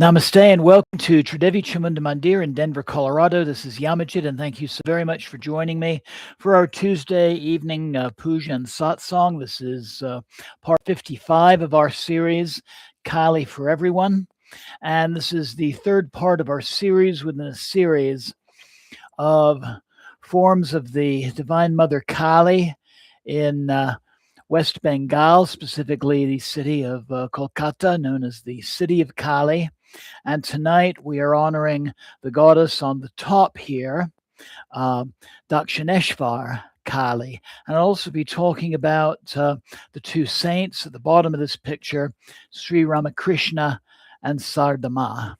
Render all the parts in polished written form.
Namaste and welcome to Tridevi Chamunda Mandir in Denver, Colorado. This is Yamajit, and thank you so very much for joining me for our Tuesday evening Puja and Satsang. This is part 55 of our series, Kali for Everyone. And this is the third part of our series within a series of forms of the Divine Mother Kali in West Bengal, specifically the city of Kolkata, known as the City of Kali. And tonight we are honoring the goddess on the top here, Dakshineshwar Kali. And I'll also be talking about the two saints at the bottom of this picture, Sri Ramakrishna and Sardama.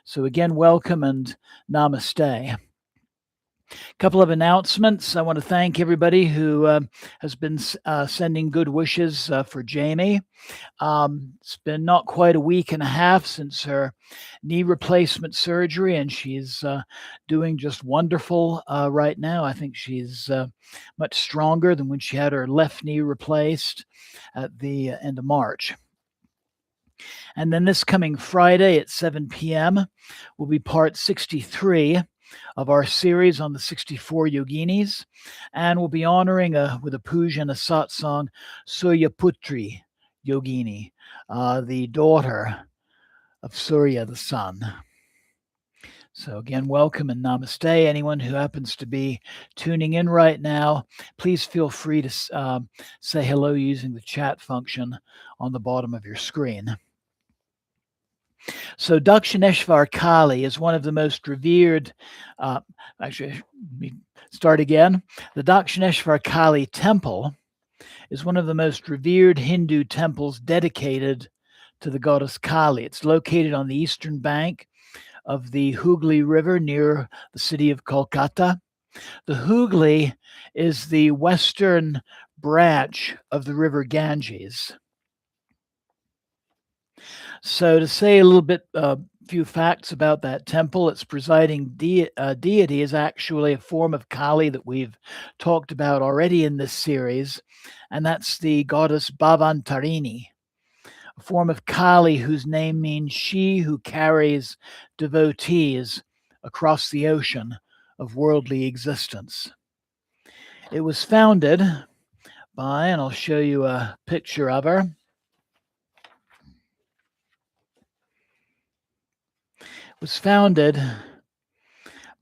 So again, welcome and namaste. Couple of announcements. I want to thank everybody who has been sending good wishes for Jamie. It's been not quite a week and a half since her knee replacement surgery, and she's doing just wonderful right now. I think she's much stronger than when she had her left knee replaced at the end of March. And then this coming Friday at 7 p.m. will be part 63 of our series on the 64 yoginis, and we'll be honoring with a puja and a satsang Surya Putri Yogini, the daughter of Surya, the sun. So again, welcome and namaste. Anyone who happens to be tuning in right now, please feel free to say hello using the chat function on the bottom of your screen. So Dakshineshwar Kali is one of the most revered, actually, let me start again. The Dakshineshwar Kali temple is one of the most revered Hindu temples dedicated to the goddess Kali. It's located on the eastern bank of the Hooghly River near the city of Kolkata. The Hooghly is the western branch of the river Ganges. So to say a little bit, few facts about that temple, its presiding deity is actually a form of Kali that we've talked about already in this series, and that's the goddess Bhavantarini, a form of Kali whose name means she who carries devotees across the ocean of worldly existence. It was founded by, and I'll show you a picture of her, was founded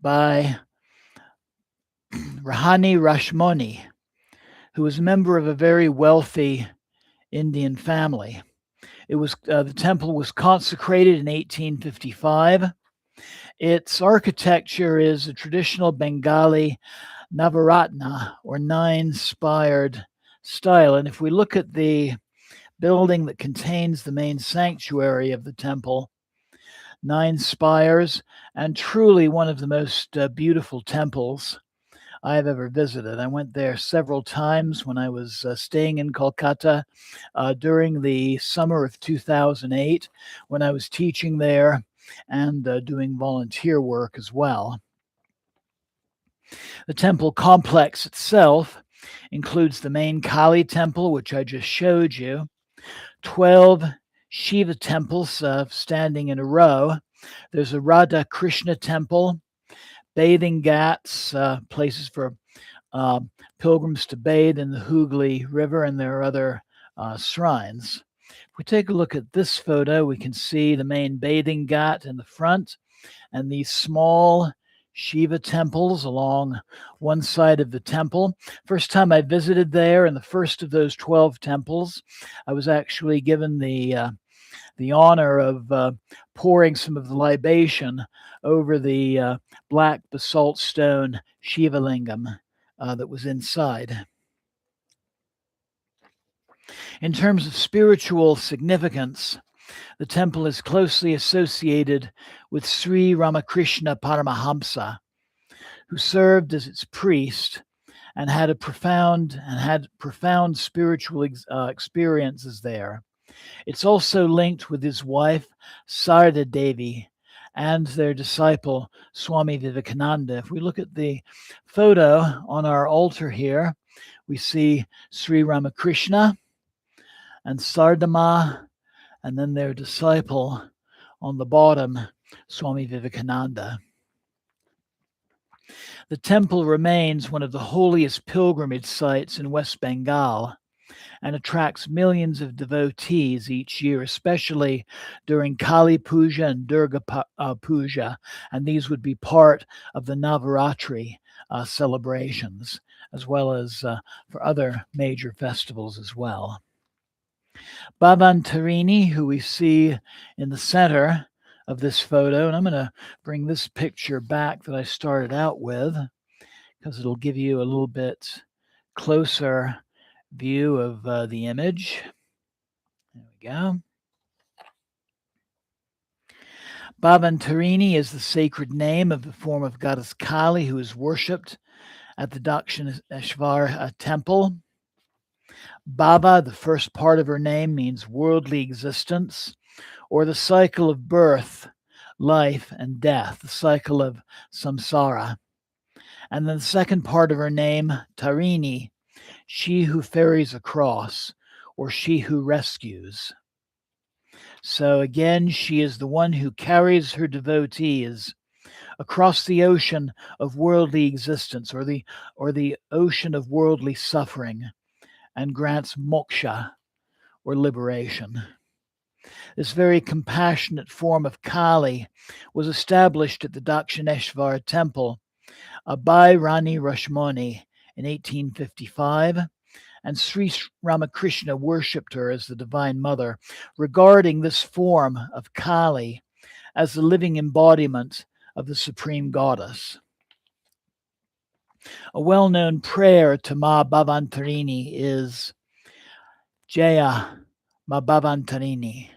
by Rahani Rashmoni, who was a member of a very wealthy Indian family. It was the temple was consecrated in 1855. Its architecture is a traditional Bengali Navaratna or nine-spired style. And if we look at the building that contains the main sanctuary of the temple, 9 spires, and truly one of the most beautiful temples I've ever visited. I went there several times when I was staying in Kolkata during the summer of 2008 when I was teaching there and doing volunteer work as well. The temple complex itself includes the main Kali temple, which I just showed you, 12 Shiva temples standing in a row. There's a Radha Krishna temple, bathing ghats, places for pilgrims to bathe in the Hooghly River, and there are other shrines. If we take a look at this photo, we can see the main bathing ghat in the front and these small Shiva temples along one side of the temple. First time I visited there, in the first of those 12 temples, I was actually given the honor of pouring some of the libation over the black basalt stone Shiva lingam that was inside. In terms of spiritual significance, the temple is closely associated with Sri Ramakrishna Paramahamsa, who served as its priest and had profound spiritual experiences there. It's also linked with his wife Sarda Devi and their disciple Swami Vivekananda. If we look at the photo on our altar here, we see Sri Ramakrishna and Sardama, and then their disciple On the bottom, Swami Vivekananda. The temple remains one of the holiest pilgrimage sites in West Bengal and attracts millions of devotees each year, especially during Kali Puja and Durga Puja. And these would be part of the Navaratri celebrations, as well as for other major festivals as well. Bhavantarini, who we see in the center of this photo, and I'm going to bring this picture back that I started out with because it'll give you a little bit closer view of the image. There we go. Bhavantarini is the sacred name of the form of goddess Kali, who is worshipped at the Dakshineshwar temple. Baba, the first part of her name, means worldly existence, or the cycle of birth, life, and death, the cycle of samsara. And then the second part of her name, Tarini, she who ferries across, or she who rescues. So again, she is the one who carries her devotees across the ocean of worldly existence, or the ocean of worldly suffering, and grants moksha, or liberation. This very compassionate form of Kali was established at the Dakshineshwar temple by Rani Rashmani in 1855, and Sri Ramakrishna worshipped her as the Divine Mother, regarding this form of Kali as the living embodiment of the Supreme Goddess. A well-known prayer to Ma Bhavantarini is Jaya Ma Bhavantarini.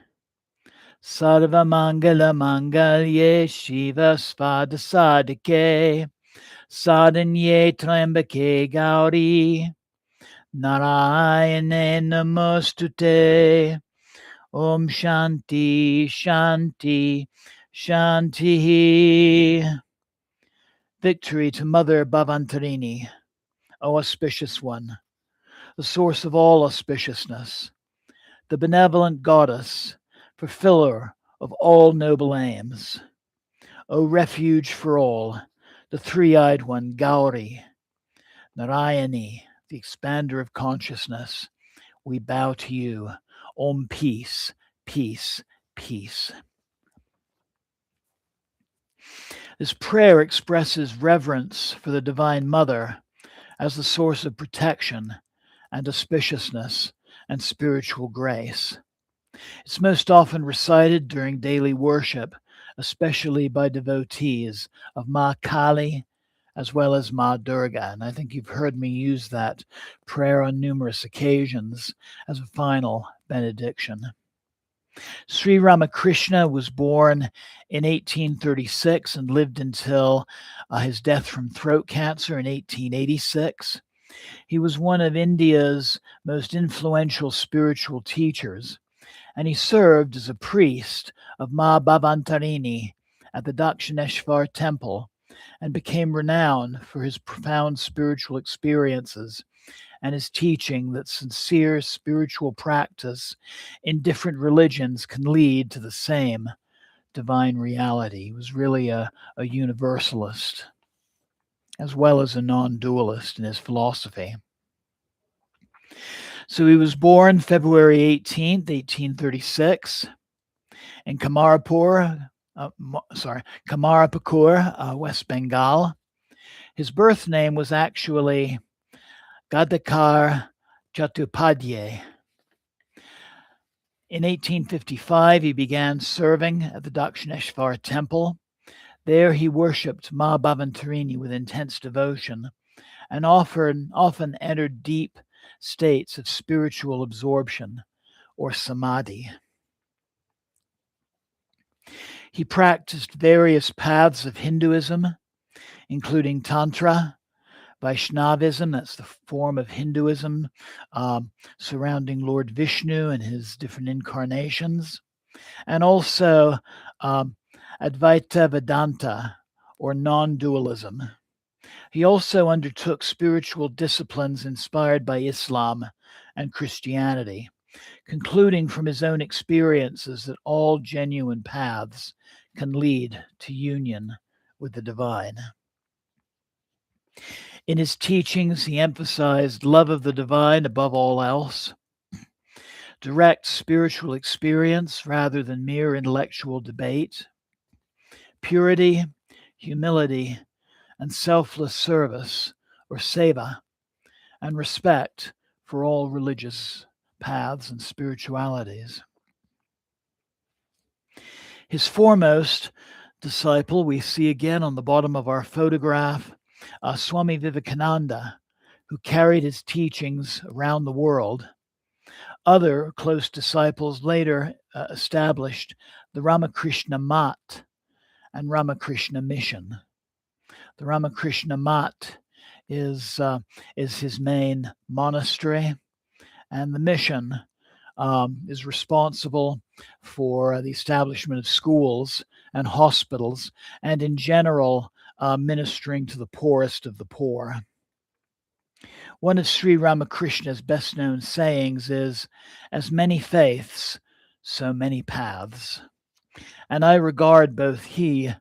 Sarva Mangala Mangalye Shiva Svada Sadike Sadhanye Trambake Gauri Narayane Namostute Om Shanti Shanti Shanti. Victory to Mother Bhavantarini, O auspicious one, the source of all auspiciousness, the benevolent goddess, fulfiller of all noble aims. O refuge for all, the three-eyed one, Gauri, Narayani, the expander of consciousness, we bow to you. Om peace, peace, peace. This prayer expresses reverence for the Divine Mother as the source of protection and auspiciousness and spiritual grace. It's most often recited during daily worship, especially by devotees of Ma Kali as well as Ma Durga. And I think you've heard me use that prayer on numerous occasions as a final benediction. Sri Ramakrishna was born in 1836 and lived until his death from throat cancer in 1886. He was one of India's most influential spiritual teachers, and he served as a priest of Ma Bhavantarini at the Dakshineshwar temple and became renowned for his profound spiritual experiences and his teaching that sincere spiritual practice in different religions can lead to the same divine reality. He was really a universalist as well as a non-dualist in his philosophy. So he was born February 18th, 1836 in Kamarapur, West Bengal. His birth name was actually Gadakar Chattopadhyay. In 1855, he began serving at the Dakshineshwar temple. There he worshipped Ma Bhavantarini with intense devotion and often entered deep states of spiritual absorption or samadhi. He practiced various paths of Hinduism, including Tantra, Vaishnavism, that's the form of Hinduism surrounding Lord Vishnu and his different incarnations, and also Advaita Vedanta, or non-dualism. He also undertook spiritual disciplines inspired by Islam and Christianity, concluding from his own experiences that all genuine paths can lead to union with the divine. In his teachings, he emphasized love of the divine above all else, direct spiritual experience rather than mere intellectual debate, purity, humility, and selfless service, or seva, and respect for all religious paths and spiritualities. His foremost disciple we see again on the bottom of our photograph, Swami Vivekananda, who carried his teachings around the world. Other close disciples later established the Ramakrishna Math and Ramakrishna Mission. The Ramakrishna Math is his main monastery, and the mission is responsible for the establishment of schools and hospitals, and in general, ministering to the poorest of the poor. One of Sri Ramakrishna's best known sayings is, "As many faiths, so many paths." And I regard both he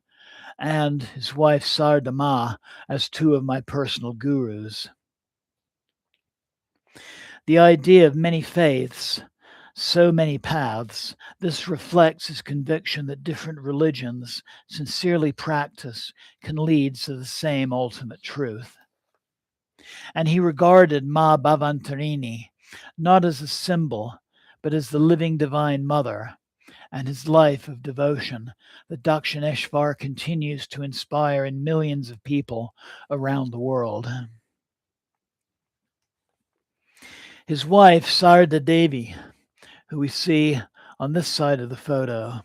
and his wife Sardama as two of my personal gurus. The idea of many faiths, so many paths, this reflects his conviction that different religions, sincerely practiced, can lead to the same ultimate truth. And he regarded Ma Bhavantarini not as a symbol, but as the living divine mother, and his life of devotion that Dakshineshwar continues to inspire in millions of people around the world. His wife, Sarda Devi, who we see on this side of the photo,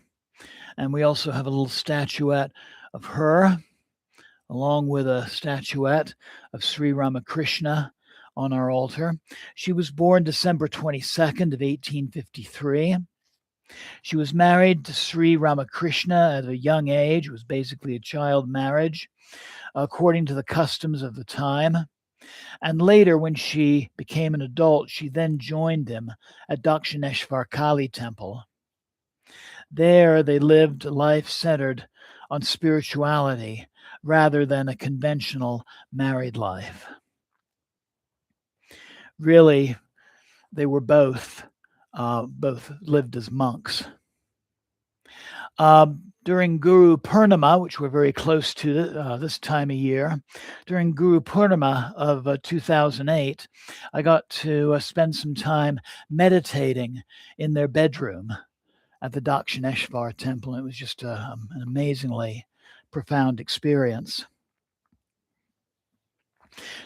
and we also have a little statuette of her, along with a statuette of Sri Ramakrishna on our altar. She was born December 22nd of 1853. She was married to Sri Ramakrishna at a young age. It was basically a child marriage, according to the customs of the time. And later, when she became an adult, she then joined him at Dakshineshwar Kali temple. There, they lived a life centered on spirituality rather than a conventional married life. Really, they were both lived as monks. During Guru Purnima, which we're very close to this time of year, during Guru Purnima of 2008, I got to spend some time meditating in their bedroom at the Dakshineshwar temple. It was just an amazingly profound experience.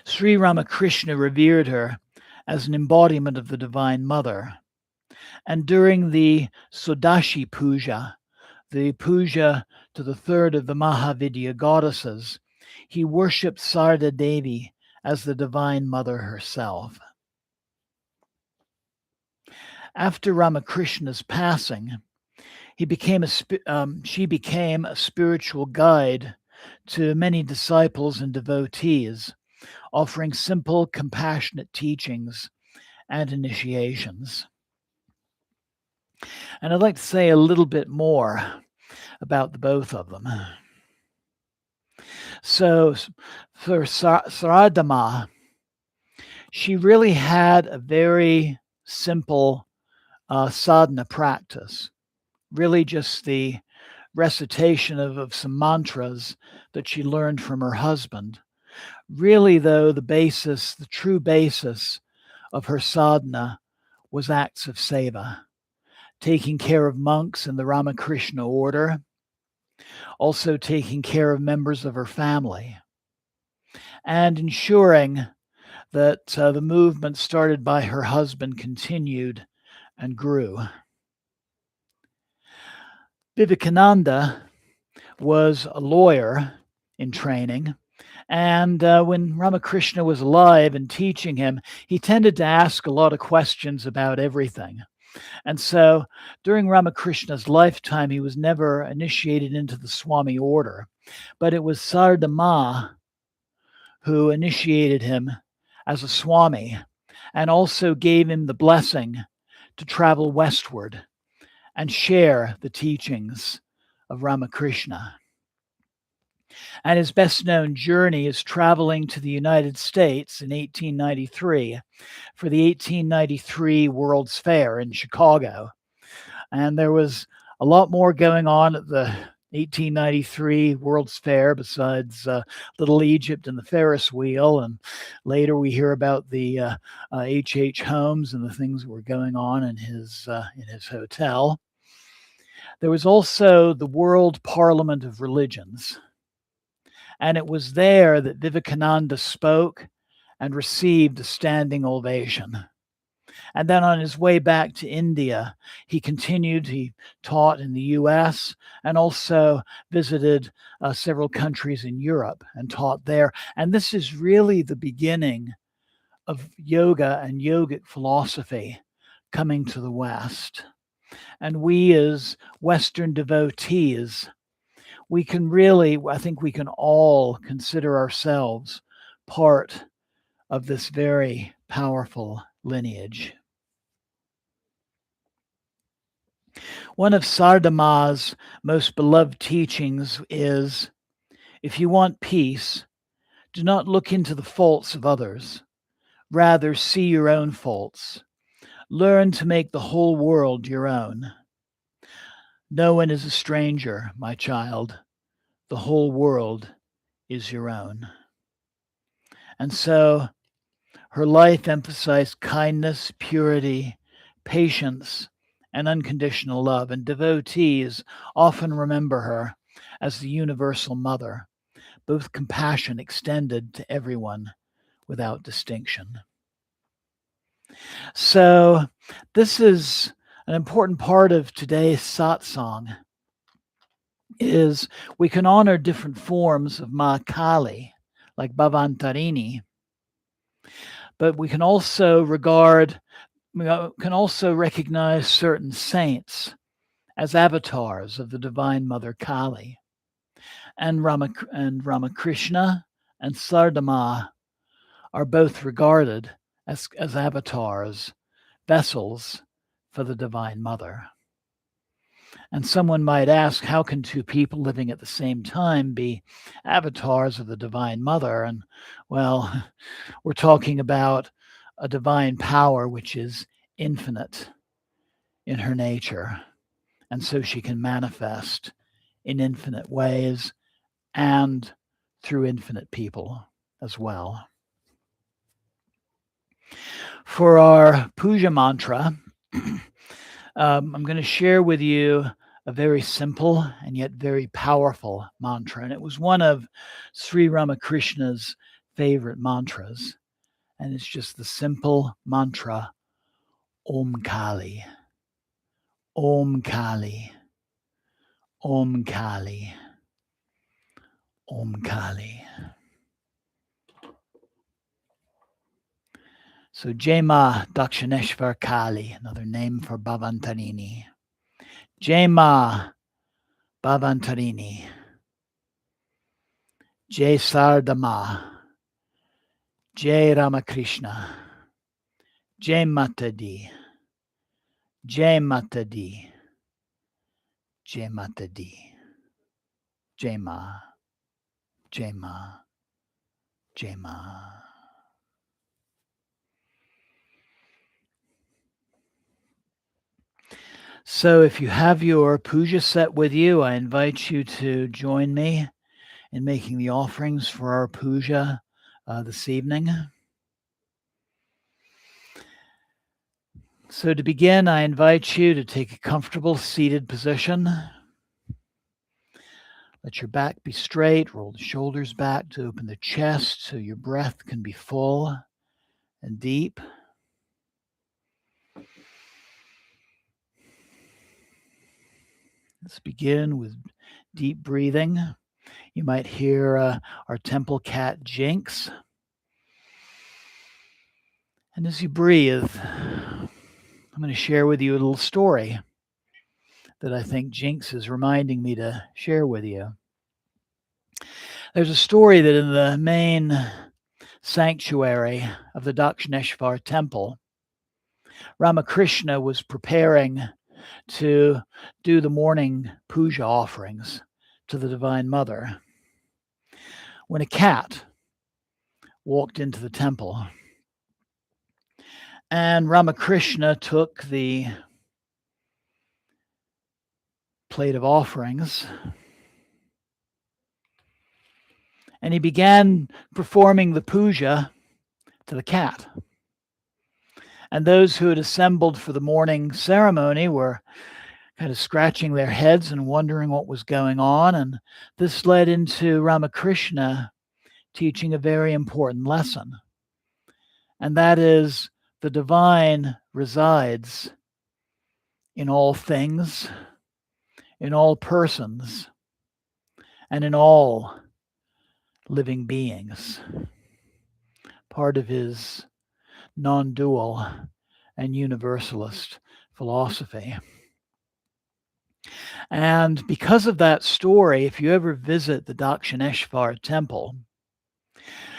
Sri Ramakrishna revered her as an embodiment of the Divine Mother. And during the Sodashi Puja, the puja to the third of the Mahavidya goddesses, he worshipped Sarda Devi as the Divine Mother herself. After Ramakrishna's passing, she became a spiritual guide to many disciples and devotees, offering simple, compassionate teachings and initiations. And I'd like to say a little bit more about the both of them. So for Saradama, she really had a very simple sadhana practice, really just the recitation of some mantras that she learned from her husband. Really, though, the true basis of her sadhana was acts of seva, taking care of monks in the Ramakrishna order, also taking care of members of her family, and ensuring that the movement started by her husband continued and grew. Vivekananda was a lawyer in training, and when Ramakrishna was alive and teaching him, he tended to ask a lot of questions about everything. And so during Ramakrishna's lifetime, he was never initiated into the Swami order, but it was Sardama who initiated him as a Swami and also gave him the blessing to travel westward and share the teachings of Ramakrishna. And his best known journey is traveling to the United States in 1893 for the 1893 World's Fair in Chicago. And there was a lot more going on at the 1893 World's Fair besides Little Egypt and the Ferris wheel. And later we hear about the H.H. Holmes and the things that were going on in his hotel. There was also the World Parliament of Religions. And it was there that Vivekananda spoke and received a standing ovation. And then on his way back to India, he taught in the US and also visited several countries in Europe and taught there. And this is really the beginning of yoga and yogic philosophy coming to the West. And we as Western devotees, I think we can all consider ourselves part of this very powerful lineage. One of Sardama's most beloved teachings is, if you want peace, do not look into the faults of others. Rather, see your own faults. Learn to make the whole world your own. No one is a stranger, my child. The whole world is your own. And so her life emphasized kindness, purity, patience, and unconditional love. And devotees often remember her as the universal mother, both compassion extended to everyone without distinction. So this is an important part of today's satsang, is we can honor different forms of Ma Kali, like Bhavantarini, but we can also recognize certain saints as avatars of the Divine Mother Kali. And Ramakrishna and Sardama are both regarded as avatars, vessels for the Divine Mother. And someone might ask, how can two people living at the same time be avatars of the Divine Mother? And well, we're talking about a divine power which is infinite in her nature. And so she can manifest in infinite ways and through infinite people as well. For our puja mantra, I'm going to share with you a very simple and yet very powerful mantra. And it was one of Sri Ramakrishna's favorite mantras. And it's just the simple mantra, AUM Kali, AUM Kali, AUM Kali, AUM Kali. So Jai Ma Dakshineshwar Kali, another name for Bhavantarini. Jai Ma Bhavantarini. Jai Sardama. Jai Ramakrishna. Jai Mata Di. Jai Mata Di. Jai Mata Di. Jai Ma. Jai Ma. Jai Ma. So if you have your puja set with you, I invite you to join me in making the offerings for our puja this evening. So to begin, I invite you to take a comfortable seated position. Let your back be straight, roll the shoulders back to open the chest so your breath can be full and deep. Let's begin with deep breathing. You might hear our temple cat Jinx. And as you breathe, I'm going to share with you a little story that I think Jinx is reminding me to share with you. There's a story that in the main sanctuary of the Dakshineshwar temple, Ramakrishna was preparing to do the morning puja offerings to the Divine Mother when a cat walked into the temple. And Ramakrishna took the plate of offerings and he began performing the puja to the cat. And those who had assembled for the morning ceremony were kind of scratching their heads and wondering what was going on. And this led into Ramakrishna teaching a very important lesson. And that is the divine resides in all things, in all persons, and in all living beings. Part of his non-dual and universalist philosophy. And because of that story, if you ever visit the Dakshineshwar temple,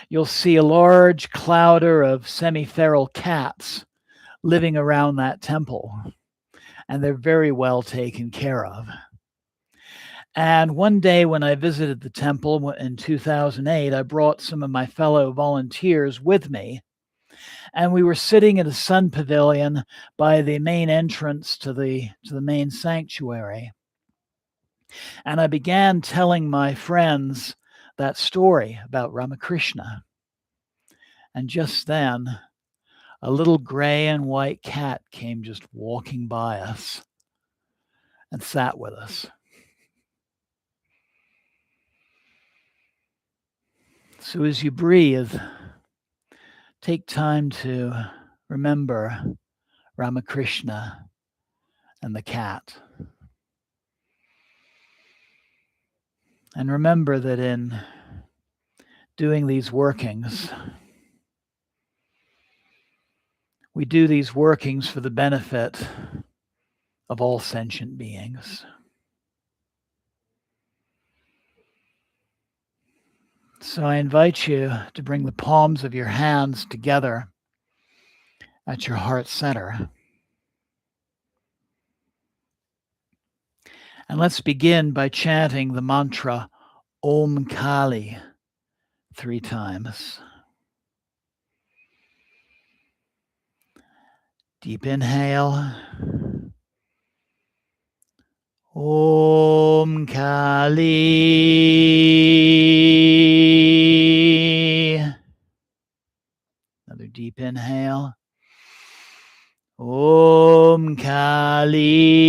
you'll see a large clouder of semi-feral cats living around that temple, and they're very well taken care of. And one day when I visited the temple in 2008, I brought some of my fellow volunteers with me, and we were sitting in a sun pavilion by the main entrance to the main sanctuary. And I began telling my friends that story about Ramakrishna. And just then, a little gray and white cat came just walking by us and sat with us. So as you breathe, take time to remember Ramakrishna and the cat. And remember that in doing these workings, we do these workings for the benefit of all sentient beings. So I invite you to bring the palms of your hands together at your heart center. And let's begin by chanting the mantra AUM Kali 3 times. Deep inhale. AUM Kali. Another deep inhale. AUM Kali.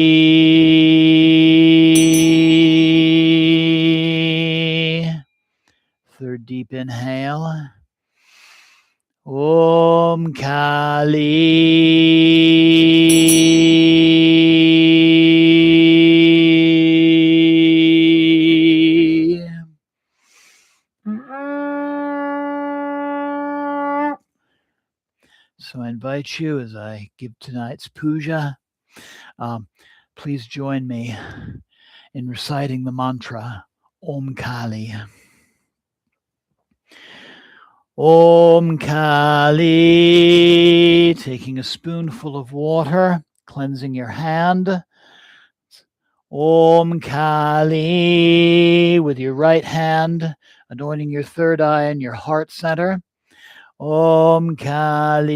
Third deep inhale. AUM Kali. So I invite you as I give tonight's puja, please join me in reciting the mantra AUM Kali. AUM Kali, taking a spoonful of water, cleansing your hand. AUM Kali, with your right hand, anointing your third eye and your heart center. AUM Kali,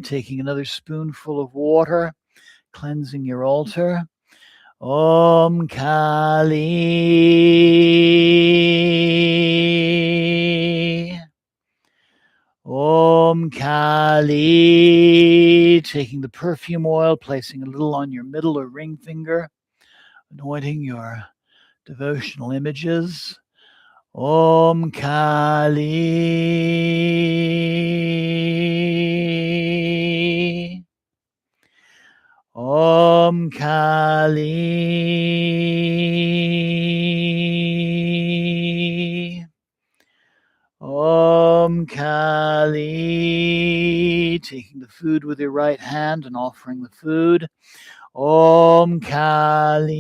taking another spoonful of water, cleansing your altar. AUM Kali. AUM Kali, taking the perfume oil, placing a little on your middle or ring finger, anointing your devotional images. AUM Kali. AUM Kali. AUM Kali, taking the food with your right hand and offering the food. AUM Kali,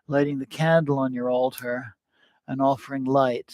lighting the candle on your altar and offering light.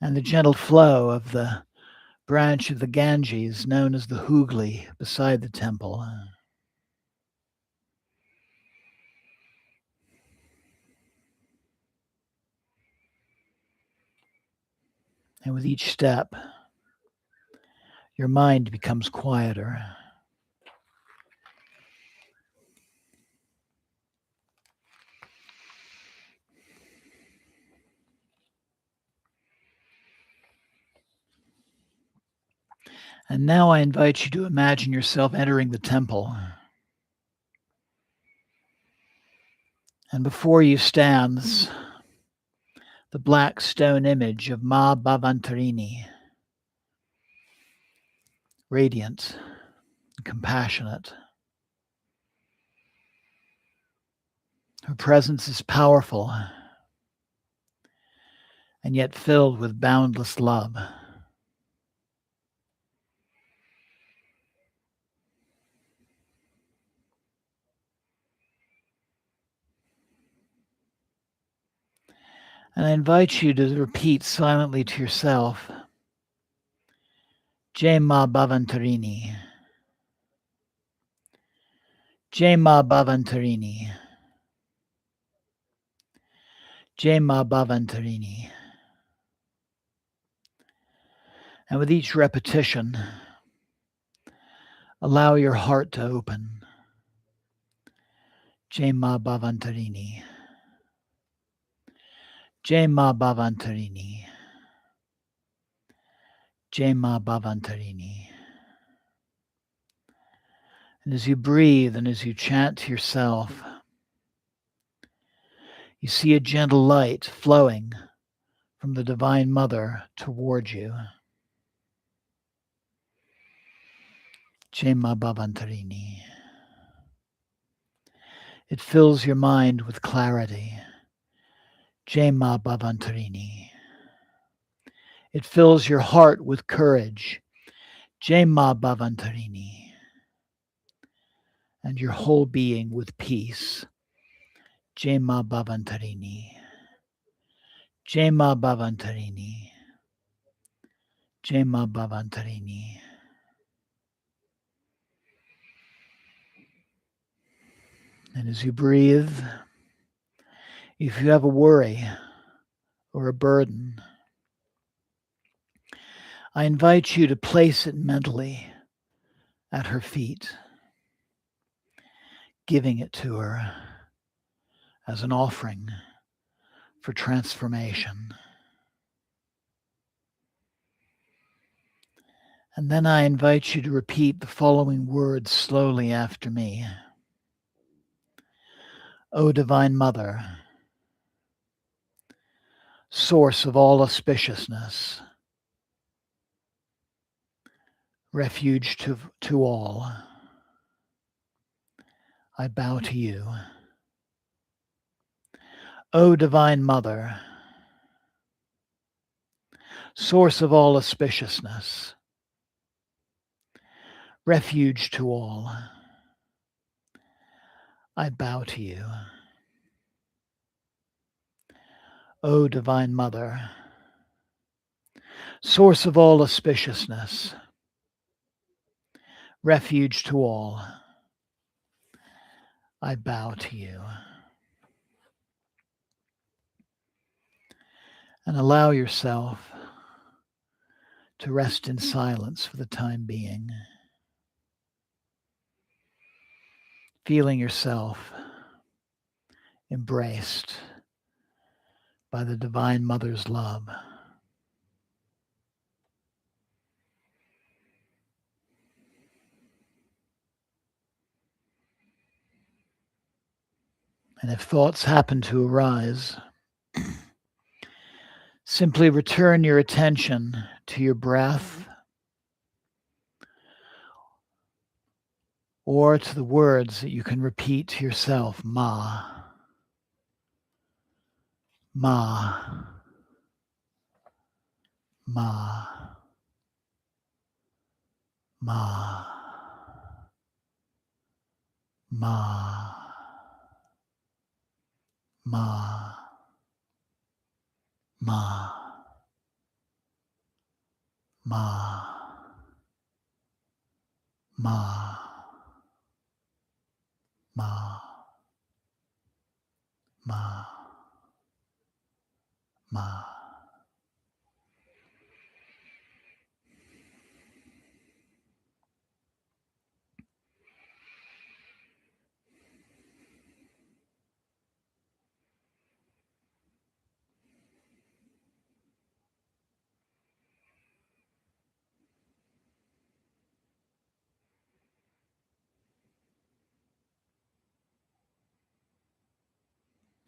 and the gentle flow of the branch of the Ganges known as the Hooghly beside the temple. And with each step, your mind becomes quieter. And now I invite you to imagine yourself entering the temple. And before you stands the black stone image of Ma Bhavantarini, radiant and compassionate. Her presence is powerful and yet filled with boundless love. And I invite you to repeat silently to yourself, Jai Ma Bhavantarini, Jai Ma Bhavantarini, Jai Ma Bhavantarini. And with each repetition, allow your heart to open. Jai Ma Bhavantarini, Jai Ma Bhavantarini, Jai Ma Bhavantarini. And as you breathe and as you chant to yourself, you see a gentle light flowing from the Divine Mother toward you. Jai Ma Bhavantarini. It fills your mind with clarity. Jai Ma Bhavantarini. It fills your heart with courage. Jai Ma Bhavantarini. And your whole being with peace. Jai Ma Bhavantarini. Jai Ma Bhavantarini. Jai Ma Bhavantarini. And as you breathe, if you have a worry or a burden, I invite you to place it mentally at her feet, giving it to her as an offering for transformation. And then I invite you to repeat the following words slowly after me. O Divine Mother, source of all auspiciousness, refuge to all, I bow to you. O Divine Mother, source of all auspiciousness, refuge to all, I bow to you. O Divine Mother, source of all auspiciousness, refuge to all, I bow to you. And allow yourself to rest in silence for the time being, feeling yourself embraced by the Divine Mother's love. And if thoughts happen to arise, simply return your attention to your breath or to the words that you can repeat to yourself, Ma, Ma, Ma, Ma, Ma, Ma, Ma. Ma, Ma, Ma, Ma, Ma.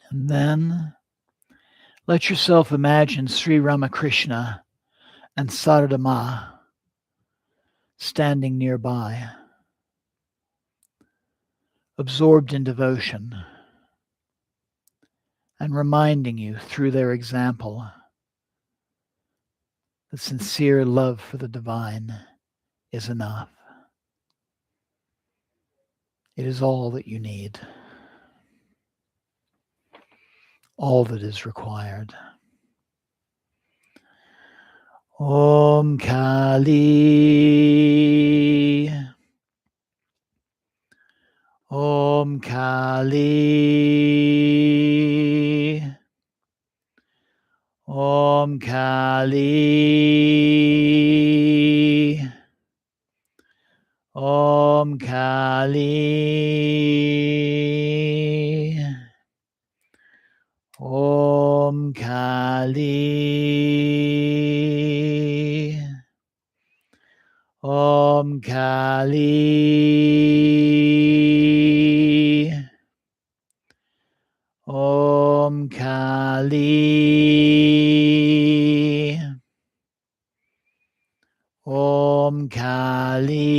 And then let yourself imagine Sri Ramakrishna and Sarada Ma standing nearby, absorbed in devotion, and reminding you through their example that sincere love for the divine is enough. It is all that you need, all that is required. AUM Kali, AUM Kali, AUM Kali, AUM Kali, AUM Kali, AUM Kali, AUM Kali, AUM Kali,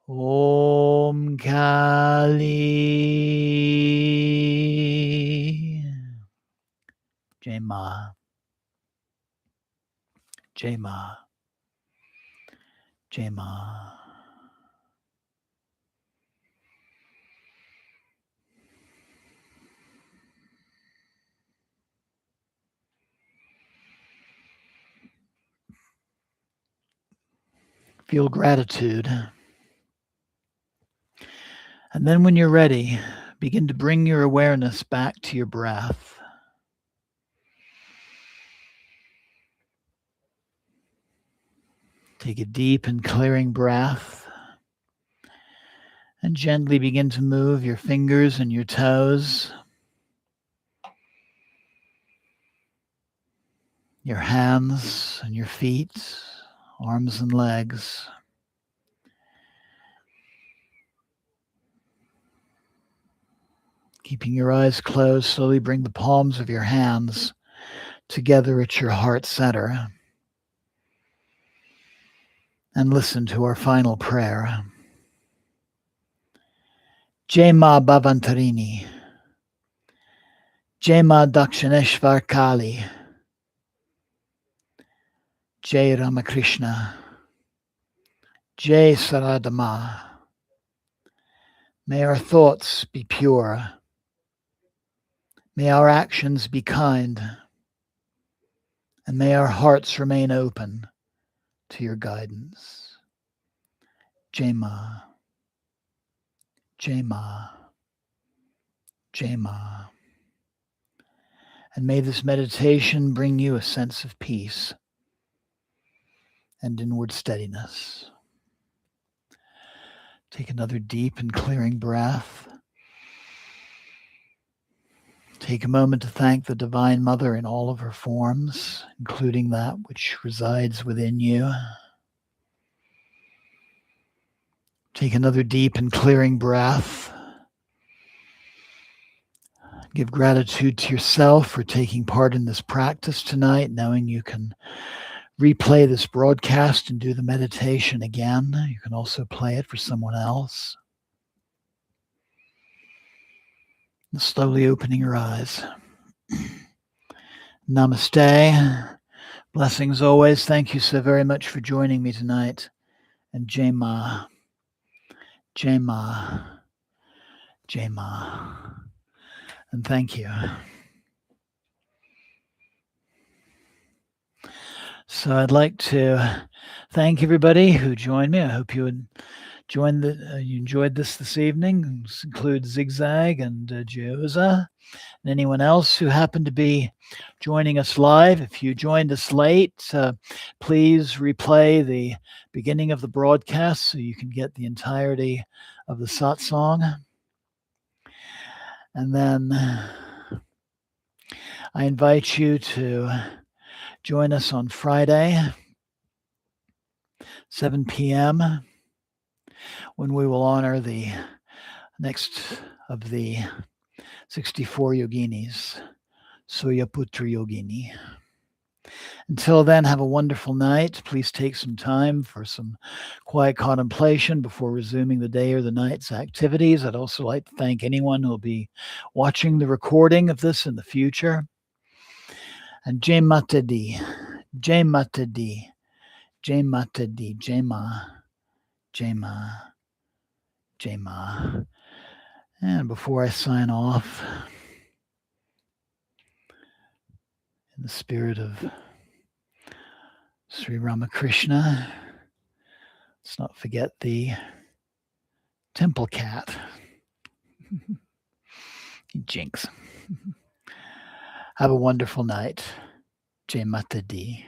AUM Kali. Jai Ma, Jai Ma, Jai Ma. Feel gratitude. And then when you're ready, begin to bring your awareness back to your breath. Take a deep and clearing breath and gently begin to move your fingers and your toes, your hands and your feet, arms and legs. Keeping your eyes closed, slowly bring the palms of your hands together at your heart center. And listen to our final prayer. Jai Ma Bhavantarini, Jai Ma Dakshineshwar Kali, Jai Ramakrishna, Jai Sarada Ma. May our thoughts be pure. May our actions be kind. And may our hearts remain open to your guidance. Jai Ma, Jai Ma, Jai Ma. And may this meditation bring you a sense of peace and inward steadiness. Take another deep and clearing breath. Take a moment to thank the Divine Mother in all of her forms, including that which resides within you. Take another deep and clearing breath. Give gratitude to yourself for taking part in this practice tonight, knowing you can replay this broadcast and do the meditation again. You can also play it for someone else. And slowly opening your eyes. Namaste. Blessings always. Thank you so very much for joining me tonight. And Jai Ma, Jai Ma, Jai Ma. And thank you. So I'd like to thank everybody who joined me. I hope you would you enjoyed this evening. This includes Zigzag and Joza and anyone else who happened to be joining us live. If you joined us late, please replay the beginning of the broadcast so you can get the entirety of the satsang. And then I invite you to join us on Friday, 7 p.m., when we will honor the next of the 64 yoginis, Suryaputra Yogini. Until then, have a wonderful night. Please take some time for some quiet contemplation before resuming the day or the night's activities. I'd also like to thank anyone who will be watching the recording of this in the future. And Jai Mata Di, Jai Mata Di, Jai Mata Di, Jai Ma, Jai Ma, Jai Ma. And before I sign off, in the spirit of Sri Ramakrishna, let's not forget the temple cat. Jinx. Have a wonderful night. Jai Mata Di.